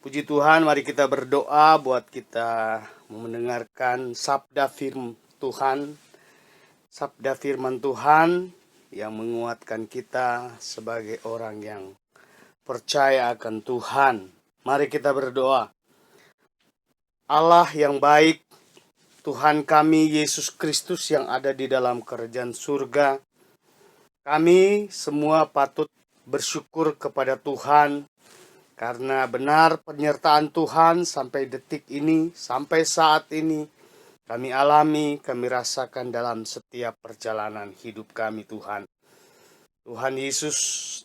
Puji Tuhan, mari kita berdoa buat kita mendengarkan sabda firman Tuhan yang menguatkan kita sebagai orang yang percaya akan Tuhan. Mari kita berdoa. Allah yang baik, Tuhan kami Yesus Kristus yang ada di dalam kerajaan surga, kami semua patut bersyukur kepada Tuhan karena benar penyertaan Tuhan sampai detik ini, sampai saat ini kami alami, kami rasakan dalam setiap perjalanan hidup kami Tuhan. Tuhan Yesus,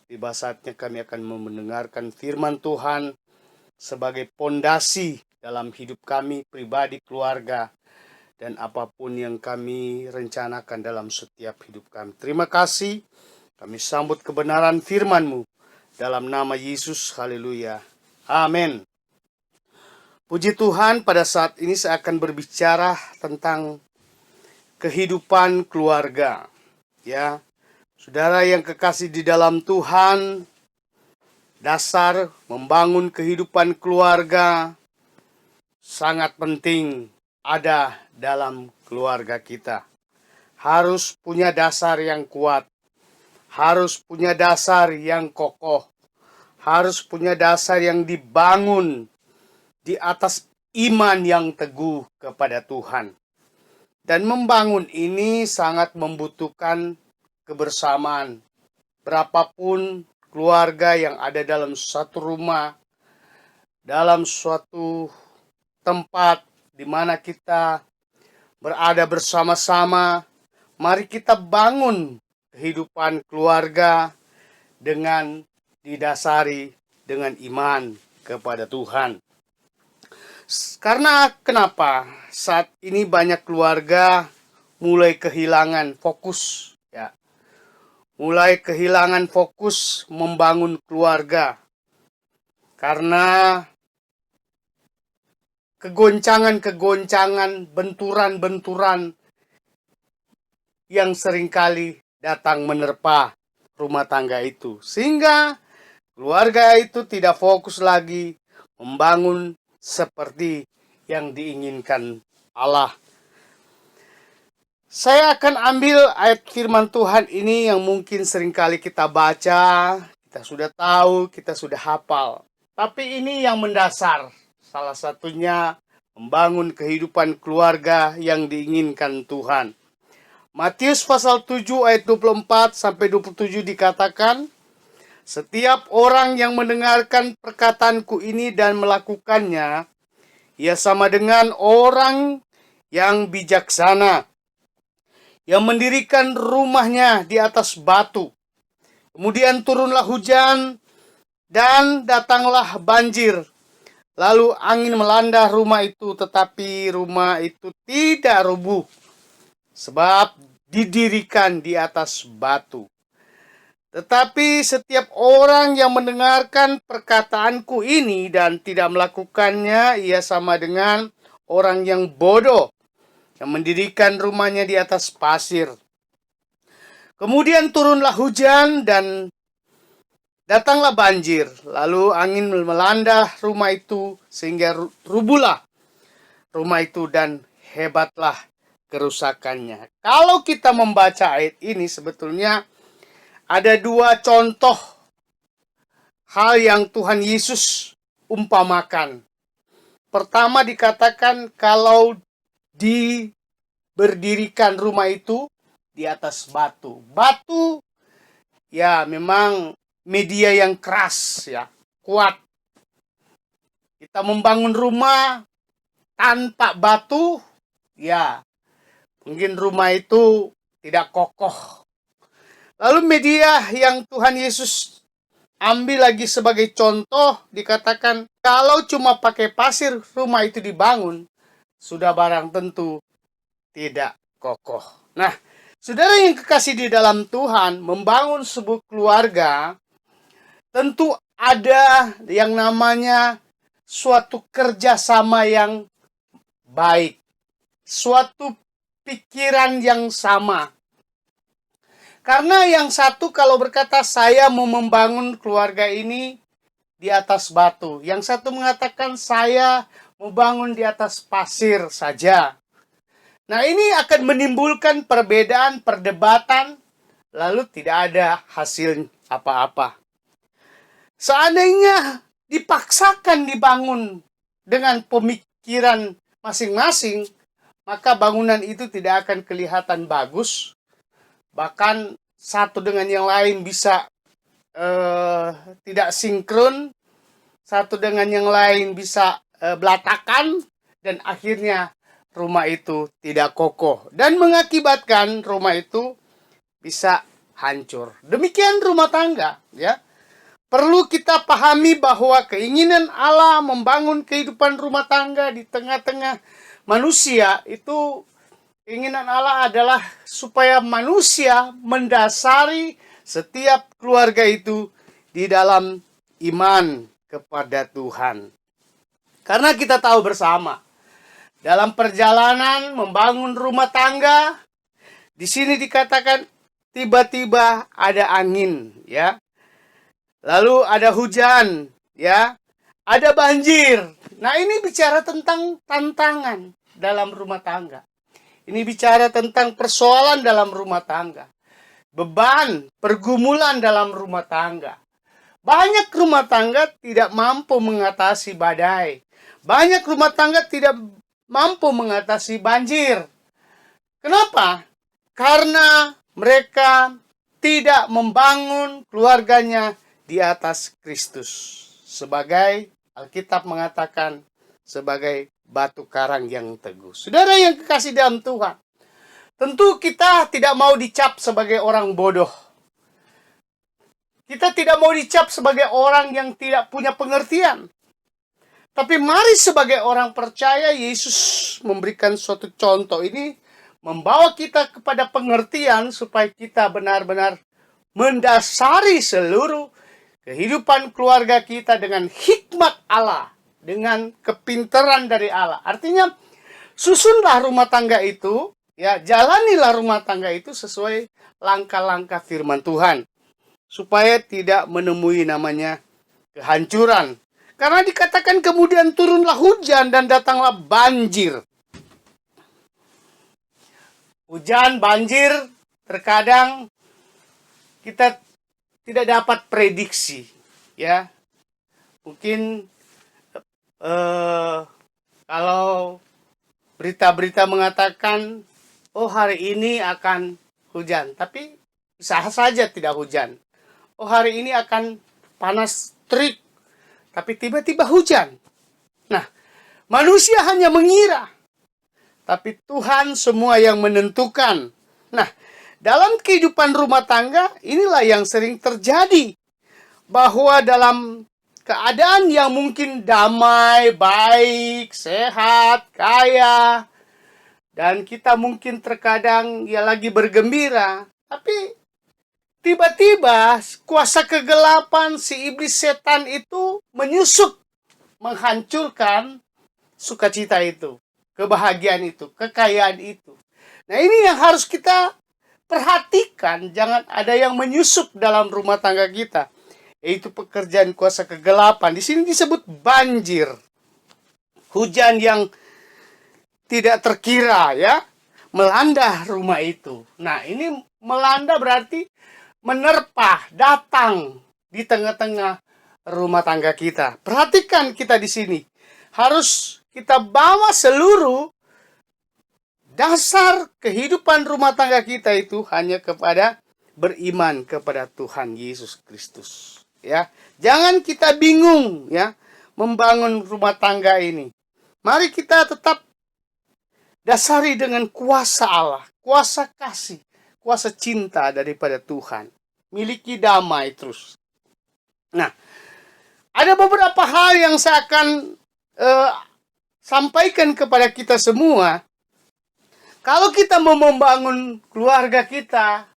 tiba saatnya kami akan mendengarkan firman Tuhan sebagai pondasi dalam hidup kami, pribadi, keluarga, dan apapun yang kami rencanakan dalam setiap hidup kami. Terima kasih, kami sambut kebenaran firman-Mu. Dalam nama Yesus, haleluya. Amin. Puji Tuhan, pada saat ini saya akan berbicara tentang kehidupan keluarga. Ya, saudara yang kekasih di dalam Tuhan, dasar membangun kehidupan keluarga sangat penting ada dalam keluarga kita. Harus punya dasar yang kuat. Harus punya dasar yang kokoh, harus punya dasar yang dibangun di atas iman yang teguh kepada Tuhan. Dan membangun ini sangat membutuhkan kebersamaan. Berapapun keluarga yang ada dalam satu rumah, dalam suatu tempat di mana kita berada bersama-sama, mari kita bangun kehidupan keluarga dengan didasari dengan iman kepada Tuhan. Karena kenapa? Saat ini banyak keluarga mulai kehilangan fokus, ya. Mulai kehilangan fokus membangun keluarga. Karena kegoncangan-kegoncangan, benturan-benturan yang seringkali datang menerpa rumah tangga itu. Sehingga keluarga itu tidak fokus lagi membangun seperti yang diinginkan Allah. Saya akan ambil ayat firman Tuhan ini yang mungkin seringkali kita baca, kita sudah tahu, kita sudah hafal. Tapi ini yang mendasar. Salah satunya membangun kehidupan keluarga yang diinginkan Tuhan. Matius pasal 7 ayat 24 sampai 27 dikatakan, setiap orang yang mendengarkan perkataanku ini dan melakukannya, ia sama dengan orang yang bijaksana, yang mendirikan rumahnya di atas batu. Kemudian turunlah hujan dan datanglah banjir. Lalu angin melanda rumah itu, tetapi rumah itu tidak rubuh, sebab didirikan di atas batu. Tetapi setiap orang yang mendengarkan perkataanku ini dan tidak melakukannya, ia sama dengan orang yang bodoh, yang mendirikan rumahnya di atas pasir. Kemudian turunlah hujan dan datanglah banjir. Lalu angin melanda rumah itu sehingga rubuhlah rumah itu dan hebatlah kerusakannya. Kalau kita membaca ayat ini, sebetulnya ada dua contoh hal yang Tuhan Yesus umpamakan. Pertama dikatakan kalau berdirikan rumah itu di atas batu. Batu ya memang media yang keras, ya, kuat. Kita membangun rumah tanpa batu, ya mungkin rumah itu tidak kokoh. Lalu media yang Tuhan Yesus ambil lagi sebagai contoh, dikatakan kalau cuma pakai pasir rumah itu dibangun, sudah barang tentu tidak kokoh. Nah, saudara yang kekasih di dalam Tuhan, membangun sebuah keluarga tentu ada yang namanya suatu kerjasama yang baik, suatu pikiran yang sama. Karena yang satu kalau berkata saya mau membangun keluarga ini di atas batu. Yang satu mengatakan saya mau bangun di atas pasir saja. Nah, ini akan menimbulkan perbedaan, perdebatan, lalu tidak ada hasil apa-apa. Seandainya dipaksakan dibangun dengan pemikiran masing-masing, maka bangunan itu tidak akan kelihatan bagus. Bahkan satu dengan yang lain bisa tidak sinkron, satu dengan yang lain bisa belatakan, dan akhirnya rumah itu tidak kokoh dan mengakibatkan rumah itu bisa hancur. Demikian rumah tangga, ya. Perlu kita pahami bahwa keinginan Allah membangun kehidupan rumah tangga di tengah-tengah manusia itu, keinginan Allah adalah supaya manusia mendasari setiap keluarga itu di dalam iman kepada Tuhan. Karena kita tahu bersama, dalam perjalanan membangun rumah tangga, di sini dikatakan tiba-tiba ada angin, ya. Lalu ada hujan, ya. Ada banjir. Nah, ini bicara tentang tantangan dalam rumah tangga. Ini bicara tentang persoalan dalam rumah tangga. Beban, pergumulan dalam rumah tangga. Banyak rumah tangga tidak mampu mengatasi badai. Banyak rumah tangga tidak mampu mengatasi banjir. Kenapa? Karena mereka tidak membangun keluarganya di atas Kristus. Sebagai Alkitab mengatakan, sebagai batu karang yang teguh. Saudara yang kekasih dalam Tuhan, tentu kita tidak mau dicap sebagai orang bodoh. Kita tidak mau dicap sebagai orang yang tidak punya pengertian. Tapi mari sebagai orang percaya, Yesus memberikan suatu contoh ini, membawa kita kepada pengertian supaya kita benar-benar mendasari seluruh kehidupan keluarga kita dengan hikmat Allah, dengan kepintaran dari Allah. Artinya, susunlah rumah tangga itu, ya, jalanilah rumah tangga itu sesuai langkah-langkah firman Tuhan, supaya tidak menemui namanya kehancuran. Karena dikatakan kemudian turunlah hujan dan datanglah banjir. Hujan, banjir, terkadang kita tidak dapat prediksi, ya. Mungkin kalau berita-berita mengatakan, oh hari ini akan hujan, tapi bisa saja tidak hujan. Oh hari ini akan panas terik, tapi tiba-tiba hujan. Nah, manusia hanya mengira, tapi Tuhan semua yang menentukan. Nah, dalam kehidupan rumah tangga, inilah yang sering terjadi. Bahwa dalam keadaan yang mungkin damai, baik, sehat, kaya, dan kita mungkin terkadang ya lagi bergembira, tapi tiba-tiba kuasa kegelapan si iblis setan itu menyusup, menghancurkan sukacita itu, kebahagiaan itu, kekayaan itu. Nah, ini yang harus kita perhatikan, jangan ada yang menyusup dalam rumah tangga kita, yaitu pekerjaan kuasa kegelapan. Di sini disebut banjir, hujan yang tidak terkira, ya, melanda rumah itu. Nah, ini melanda berarti menerpa, datang di tengah-tengah rumah tangga kita. Perhatikan kita di sini. Harus kita bawa seluruh dasar kehidupan rumah tangga kita itu hanya kepada beriman kepada Tuhan Yesus Kristus. Ya, jangan kita bingung, ya, membangun rumah tangga ini. Mari kita tetap dasari dengan kuasa Allah, kuasa kasih, kuasa cinta daripada Tuhan. Miliki damai terus. Nah, ada beberapa hal yang saya akan sampaikan kepada kita semua. Kalau kita mau membangun keluarga kita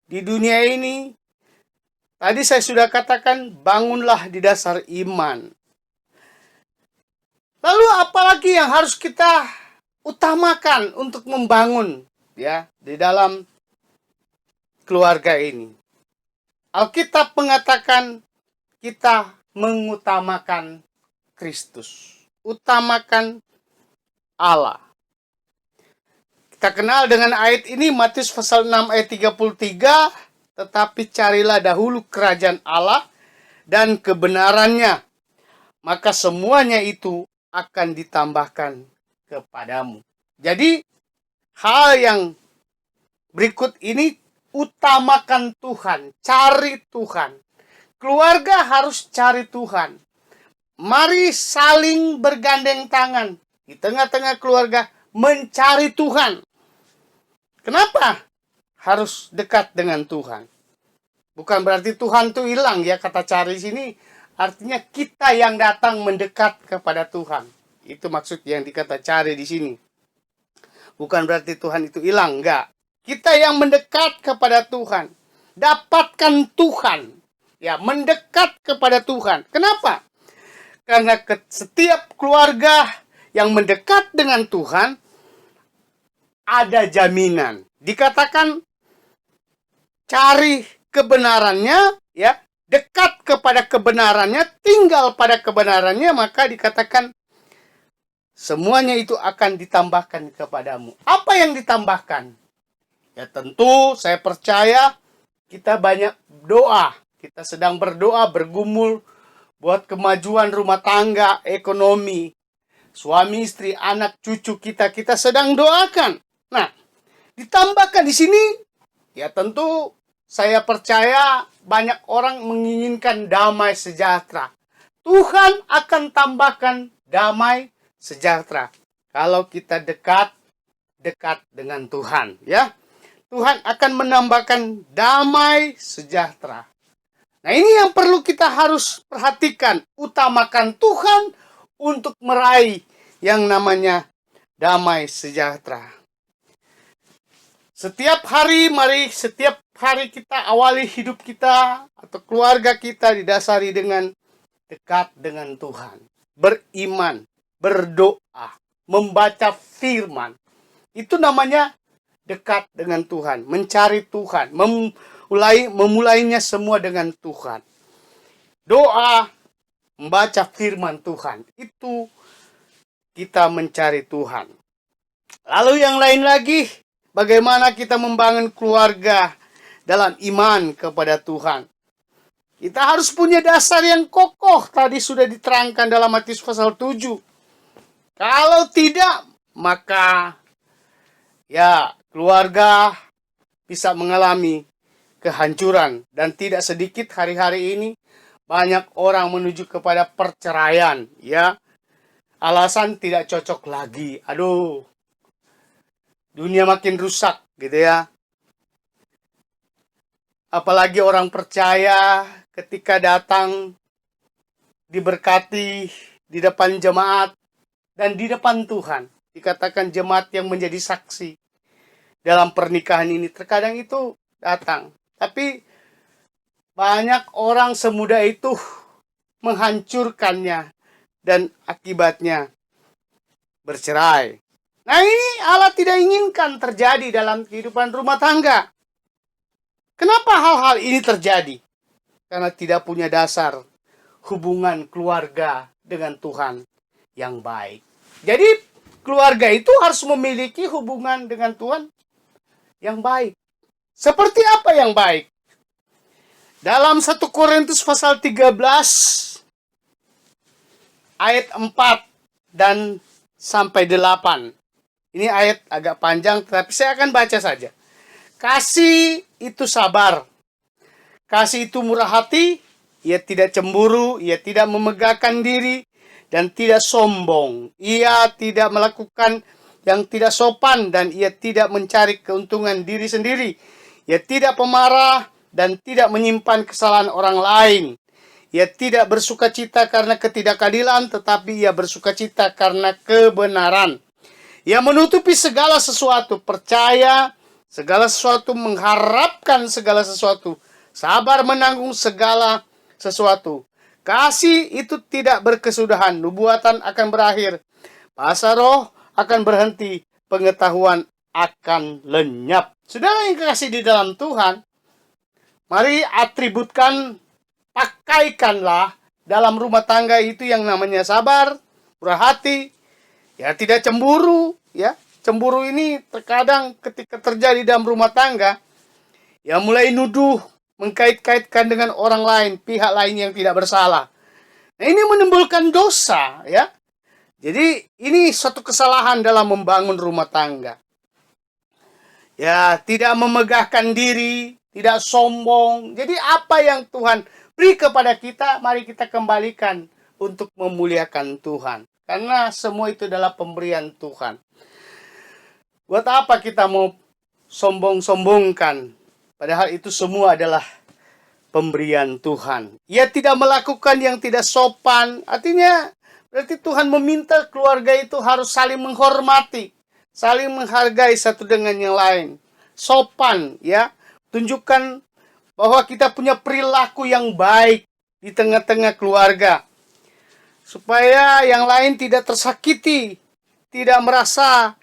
di dunia ini, tadi saya sudah katakan, bangunlah di dasar iman. Lalu apalagi yang harus kita utamakan untuk membangun, ya, di dalam keluarga ini? Alkitab mengatakan kita mengutamakan Kristus. Utamakan Allah. Kita kenal dengan ayat ini, Matius pasal 6 ayat 33, tetapi carilah dahulu kerajaan Allah dan kebenarannya, maka semuanya itu akan ditambahkan kepadamu. Jadi, hal yang berikut ini, utamakan Tuhan, cari Tuhan. Keluarga harus cari Tuhan. Mari saling bergandeng tangan di tengah-tengah keluarga mencari Tuhan. Kenapa harus dekat dengan Tuhan? Bukan berarti Tuhan itu hilang ya, kata cari sini. Artinya kita yang datang mendekat kepada Tuhan. Itu maksud yang dikata cari di sini. Bukan berarti Tuhan itu hilang, enggak. Kita yang mendekat kepada Tuhan. Dapatkan Tuhan. Ya, mendekat kepada Tuhan. Kenapa? Karena setiap keluarga yang mendekat dengan Tuhan ada jaminan. Dikatakan cari kebenarannya, ya, dekat kepada kebenarannya, tinggal pada kebenarannya, maka dikatakan semuanya itu akan ditambahkan kepadamu. Apa yang ditambahkan? Ya tentu saya percaya kita banyak doa. Kita sedang berdoa, bergumul buat kemajuan rumah tangga, ekonomi, suami, istri, anak, cucu kita sedang doakan. Nah, ditambahkan di sini, ya tentu saya percaya banyak orang menginginkan damai sejahtera. Tuhan akan tambahkan damai sejahtera kalau kita dekat dengan Tuhan, ya. Tuhan akan menambahkan damai sejahtera. Nah, ini yang perlu kita harus perhatikan. Utamakan Tuhan untuk meraih yang namanya damai sejahtera. Setiap hari kita awali hidup kita atau keluarga kita didasari dengan dekat dengan Tuhan. Beriman, berdoa, membaca firman. Itu namanya dekat dengan Tuhan, mencari Tuhan, memulainya semua dengan Tuhan. Doa, membaca firman Tuhan, itu kita mencari Tuhan. Lalu yang lain lagi, bagaimana kita membangun keluarga dalam iman kepada Tuhan. Kita harus punya dasar yang kokoh. Tadi sudah diterangkan dalam Matius pasal 7. Kalau tidak, maka ya keluarga bisa mengalami kehancuran. Dan tidak sedikit hari-hari ini banyak orang menuju kepada perceraian. Ya, alasan tidak cocok lagi. Aduh, dunia makin rusak gitu ya. Apalagi orang percaya ketika datang diberkati di depan jemaat dan di depan Tuhan. Dikatakan jemaat yang menjadi saksi dalam pernikahan ini. Terkadang itu datang. Tapi banyak orang semudah itu menghancurkannya dan akibatnya bercerai. Nah, ini Allah tidak inginkan terjadi dalam kehidupan rumah tangga. Kenapa hal-hal ini terjadi? Karena tidak punya dasar hubungan keluarga dengan Tuhan yang baik. Jadi keluarga itu harus memiliki hubungan dengan Tuhan yang baik. Seperti apa yang baik? Dalam 1 Korintus pasal 13 ayat 4 dan sampai 8. Ini ayat agak panjang, tetapi saya akan baca saja. Kasih itu sabar. Kasih itu murah hati. Ia tidak cemburu, ia tidak memegahkan diri, dan tidak sombong. Ia tidak melakukan yang tidak sopan, dan ia tidak mencari keuntungan diri sendiri. Ia tidak pemarah, dan tidak menyimpan kesalahan orang lain. Ia tidak bersukacita karena ketidakadilan, tetapi ia bersukacita karena kebenaran. Ia menutupi segala sesuatu, percaya segala sesuatu, mengharapkan segala sesuatu, sabar menanggung segala sesuatu. Kasih itu tidak berkesudahan, nubuatan akan berakhir, bahasa roh akan berhenti, pengetahuan akan lenyap. Saudara yang kekasih di dalam Tuhan, mari atributkan, pakaikanlah dalam rumah tangga itu yang namanya sabar, murah hati, ya tidak cemburu, ya. Cemburu ini terkadang ketika terjadi dalam rumah tangga, ya mulai nuduh, mengkait-kaitkan dengan orang lain, pihak lain yang tidak bersalah. Nah, ini menimbulkan dosa, ya. Jadi ini suatu kesalahan dalam membangun rumah tangga. Ya, tidak memegahkan diri, tidak sombong. Jadi apa yang Tuhan beri kepada kita, mari kita kembalikan untuk memuliakan Tuhan. Karena semua itu adalah pemberian Tuhan. Buat apa kita mau sombong-sombongkan? Padahal itu semua adalah pemberian Tuhan. Ia tidak melakukan yang tidak sopan. Artinya berarti Tuhan meminta keluarga itu harus saling menghormati, saling menghargai satu dengan yang lain. Sopan, ya. Tunjukkan bahwa kita punya perilaku yang baik di tengah-tengah keluarga. Supaya yang lain tidak tersakiti, tidak merasa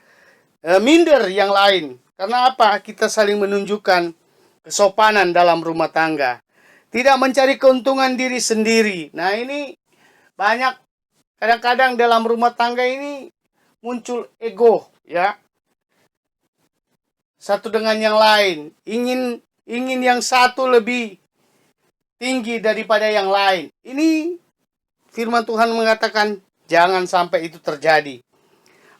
minder yang lain. Karena apa? Kita saling menunjukkan kesopanan dalam rumah tangga. Tidak mencari keuntungan diri sendiri. Nah, ini banyak kadang-kadang dalam rumah tangga ini muncul ego, ya. Satu dengan yang lain, ingin yang satu lebih tinggi daripada yang lain. Ini firman Tuhan mengatakan jangan sampai itu terjadi.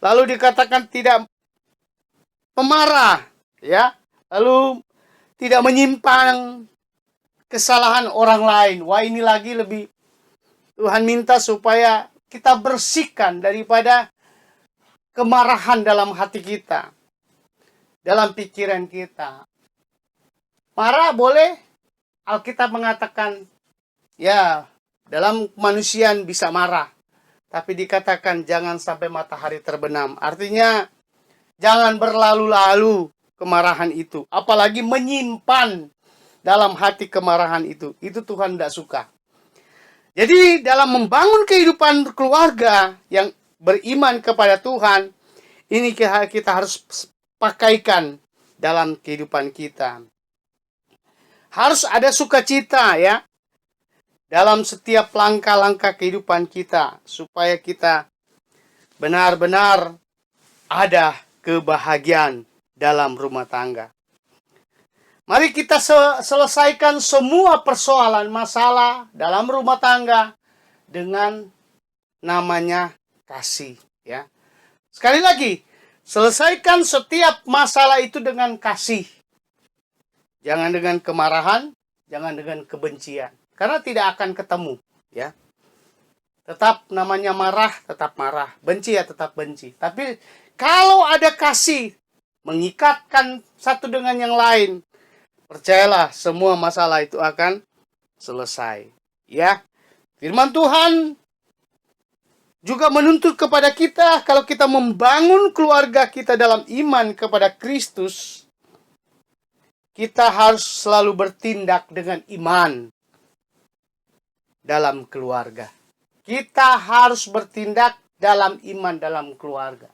Lalu dikatakan tidak pemarah, ya. Lalu tidak menyimpang kesalahan orang lain. Wah, ini lagi lebih Tuhan minta supaya kita bersihkan daripada kemarahan dalam hati kita, dalam pikiran kita. Marah boleh, Alkitab mengatakan, ya, dalam kemanusiaan bisa marah. Tapi dikatakan jangan sampai matahari terbenam. Artinya, jangan berlalu-lalu kemarahan itu. Apalagi menyimpan dalam hati kemarahan itu. Itu Tuhan tidak suka. Jadi dalam membangun kehidupan keluarga yang beriman kepada Tuhan, ini kita harus pakaikan dalam kehidupan kita. Harus ada sukacita, ya, dalam setiap langkah-langkah kehidupan kita, supaya kita benar-benar ada kebahagiaan dalam rumah tangga. Mari kita selesaikan semua persoalan masalah dalam rumah tangga dengan namanya kasih, ya. Sekali lagi, selesaikan setiap masalah itu dengan kasih. Jangan dengan kemarahan, jangan dengan kebencian. Karena tidak akan ketemu, ya. Tetap namanya marah, tetap marah. Benci ya tetap benci. Tapi kalau ada kasih, mengikatkan satu dengan yang lain, percayalah semua masalah itu akan selesai, ya. Firman Tuhan juga menuntut kepada kita, kalau kita membangun keluarga kita dalam iman kepada Kristus, kita harus selalu bertindak dengan iman dalam keluarga. Kita harus bertindak dalam iman dalam keluarga.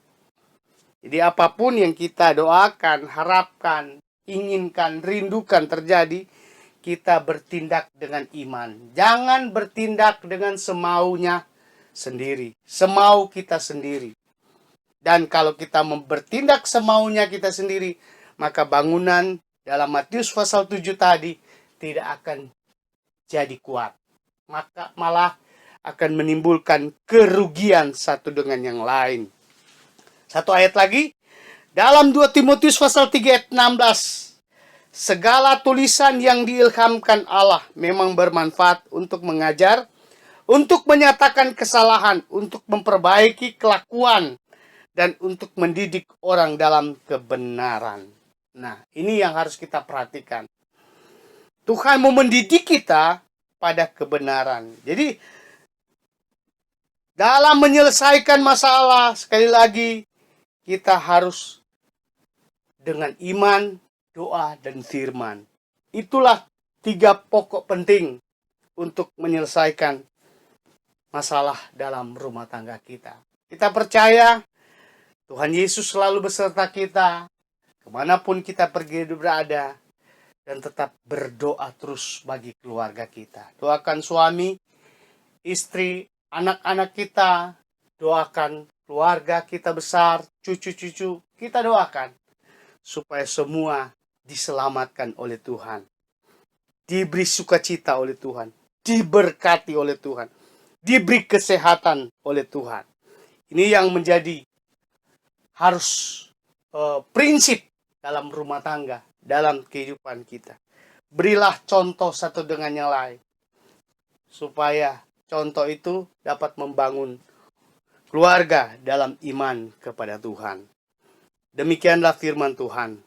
Jadi apapun yang kita doakan, harapkan, inginkan, rindukan terjadi, kita bertindak dengan iman. Jangan bertindak dengan semaunya sendiri, semau kita sendiri. Dan kalau kita bertindak semaunya kita sendiri, maka bangunan dalam Matius pasal 7 tadi tidak akan jadi kuat. Maka malah akan menimbulkan kerugian satu dengan yang lain. Satu ayat lagi, dalam 2 Timotius pasal 3 ayat 16. Segala tulisan yang diilhamkan Allah memang bermanfaat untuk mengajar, untuk menyatakan kesalahan, untuk memperbaiki kelakuan, dan untuk mendidik orang dalam kebenaran. Nah, ini yang harus kita perhatikan. Tuhan mau mendidik kita pada kebenaran. Jadi, dalam menyelesaikan masalah, sekali lagi, kita harus dengan iman, doa, dan firman. Itulah 3 pokok penting untuk menyelesaikan masalah dalam rumah tangga kita. Kita percaya Tuhan Yesus selalu beserta kita, kemanapun kita pergi berada, dan tetap berdoa terus bagi keluarga kita. Doakan suami istri, anak-anak kita, doakan keluarga kita besar, cucu-cucu, kita doakan supaya semua diselamatkan oleh Tuhan, diberi sukacita oleh Tuhan, diberkati oleh Tuhan, diberi kesehatan oleh Tuhan. Ini yang menjadi harus prinsip dalam rumah tangga, dalam kehidupan kita. Berilah contoh satu dengan yang lain, supaya contoh itu dapat membangun keluarga dalam iman kepada Tuhan. Demikianlah firman Tuhan.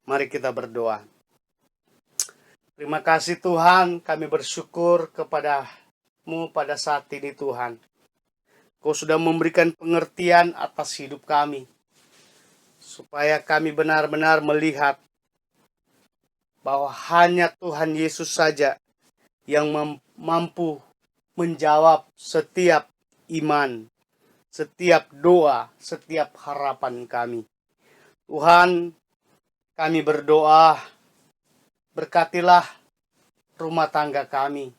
Mari kita berdoa. Terima kasih Tuhan, kami bersyukur kepada-Mu pada saat ini Tuhan. Kau sudah memberikan pengertian atas hidup kami, supaya kami benar-benar melihat bahwa hanya Tuhan Yesus saja yang mampu menjawab setiap iman, setiap doa, setiap harapan kami. Tuhan, kami berdoa, berkatilah rumah tangga kami,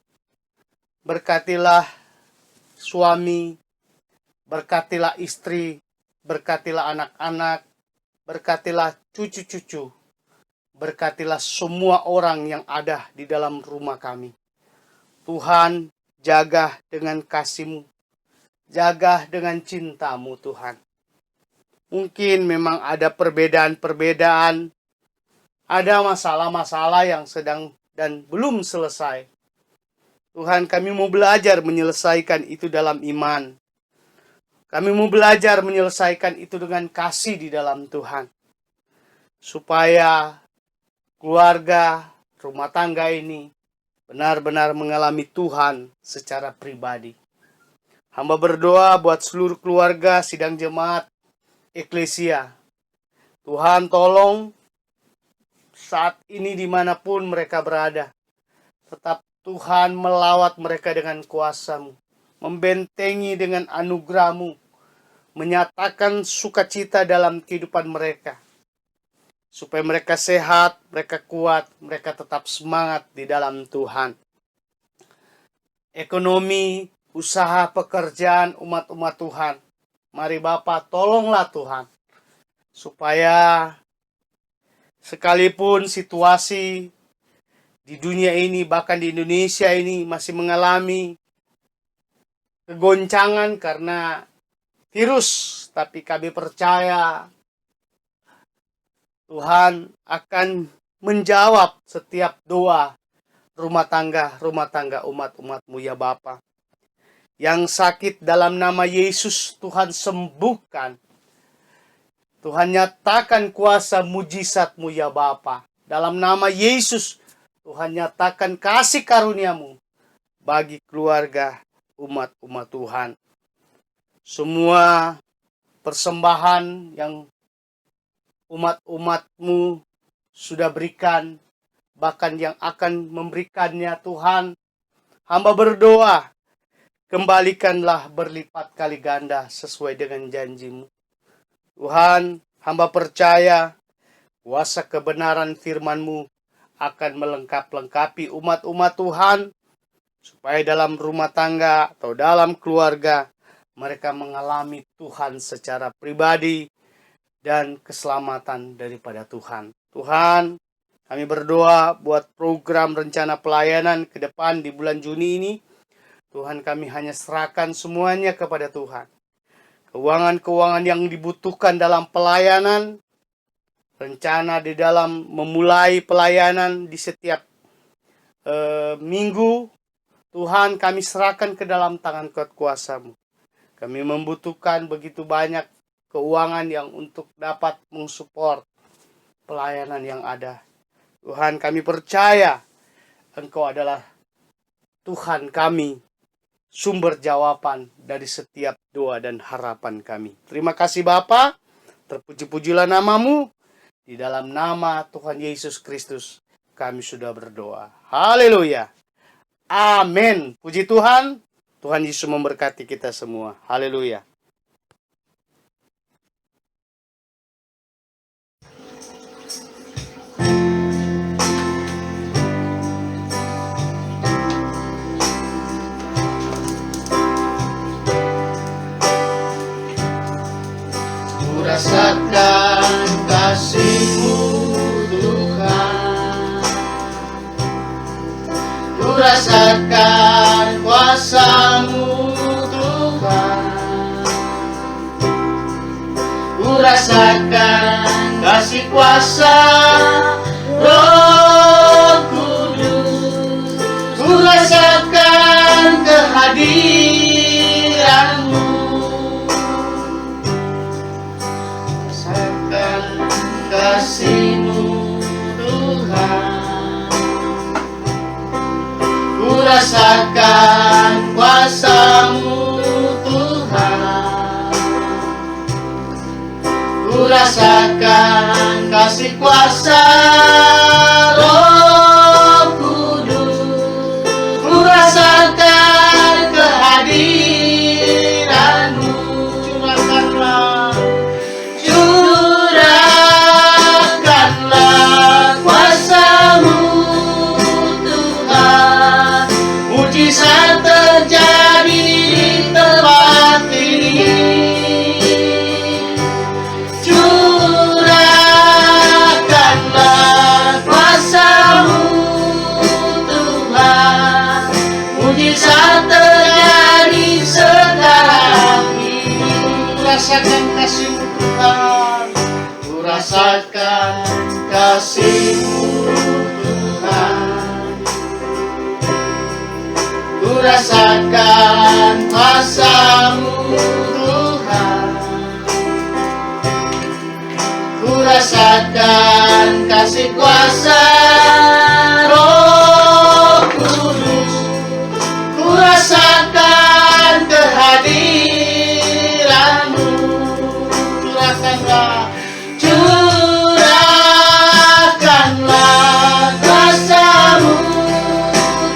berkatilah suami, berkatilah istri, berkatilah anak-anak, berkatilah cucu-cucu, berkatilah semua orang yang ada di dalam rumah kami. Tuhan, jaga dengan kasih-Mu, jaga dengan cinta-Mu Tuhan. Mungkin memang ada perbedaan-perbedaan, ada masalah-masalah yang sedang dan belum selesai. Tuhan, kami mau belajar menyelesaikan itu dalam iman. Kami mau belajar menyelesaikan itu dengan kasih di dalam Tuhan, supaya keluarga, rumah tangga ini benar-benar mengalami Tuhan secara pribadi. Hamba berdoa buat seluruh keluarga sidang jemaat Eklesia. Tuhan tolong saat ini dimanapun mereka berada, tetap Tuhan melawat mereka dengan kuasa-Mu, membentengi dengan anugerah-Mu, menyatakan sukacita dalam kehidupan mereka, supaya mereka sehat, mereka kuat, mereka tetap semangat di dalam Tuhan. Ekonomi, usaha, pekerjaan umat-umat Tuhan, mari Bapa tolonglah Tuhan, supaya sekalipun situasi di dunia ini, bahkan di Indonesia ini masih mengalami kegoncangan karena virus, tapi kami percaya Tuhan akan menjawab setiap doa rumah tangga umat-umat-Mu ya Bapa. Yang sakit dalam nama Yesus Tuhan sembuhkan. Tuhan nyatakan kuasa mujizat-Mu ya Bapa. Dalam nama Yesus Tuhan nyatakan kasih karunia-Mu bagi keluarga umat-umat Tuhan. Semua persembahan yang umat-umat-Mu sudah berikan, bahkan yang akan memberikannya Tuhan, hamba berdoa, kembalikanlah berlipat kali ganda sesuai dengan janji-Mu. Tuhan, hamba percaya kuasa kebenaran firman-Mu akan melengkapi umat-umat Tuhan, supaya dalam rumah tangga atau dalam keluarga mereka mengalami Tuhan secara pribadi dan keselamatan daripada Tuhan. Tuhan, kami berdoa buat program rencana pelayanan ke depan di bulan Juni ini. Tuhan, kami hanya serahkan semuanya kepada Tuhan. Keuangan-keuangan yang dibutuhkan dalam pelayanan, rencana di dalam memulai pelayanan di setiap minggu, Tuhan kami serahkan ke dalam tangan kuasa-Mu. Kami membutuhkan begitu banyak keuangan yang untuk dapat mensupport pelayanan yang ada. Tuhan, kami percaya Engkau adalah Tuhan kami, sumber jawaban dari setiap doa dan harapan kami. Terima kasih Bapa, terpuji-pujilah nama-Mu. Di dalam nama Tuhan Yesus Kristus kami sudah berdoa. Haleluya. Amin. Puji Tuhan. Tuhan Yesus memberkati kita semua. Haleluya. kasih kuasa Roh Kudus, ku rasakan kehadiran-Mu. Rasakan kasih-Mu Tuhan, ku rasakan kuasa-Mu Tuhan, ku rasakan kasih kuasa Roh Kudus, ku rasakan kehadiran-Mu. Curahkanlah kuasa-Mu Tuhan, mujizat terjadi di tempat ini. Curahkanlah kuasa-Mu Tuhan, mujizat terjadi sekarang ini. Rasakan kasih-Mu Tuhan, ku rasakan kasih-Mu Tuhan, ku rasakan kuasa-Mu Tuhan, ku rasakan kasih kuasa Roh Kudus, ku rasakan kehadiran-Mu. Curahkanlah kuasa-Mu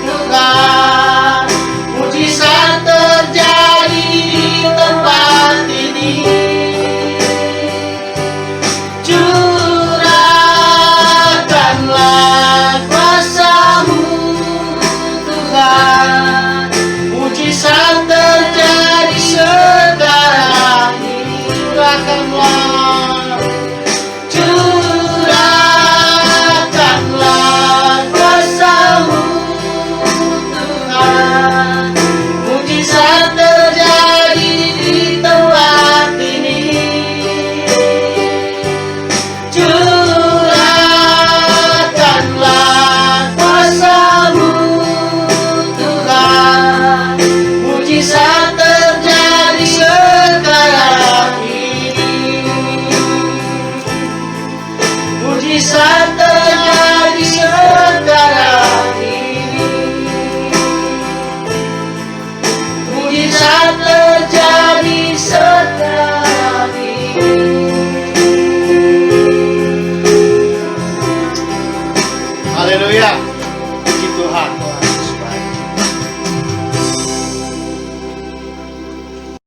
Tuhan, mujizat terjadi di tempat ini. Curahkanlah kuasa-Mu Tuhan, mujizat terjadi sekarang ini. Curahkanlah kuasa-Mu Tuhan, mujizat terjadi di tempat ini. Curahkanlah kuasa-Mu Tuhan, mujizat terjadi sekarang ini. Mujizat terjadi sekarang ini. Mujizat terjadi sekarang ini. Haleluya, puji Tuhan.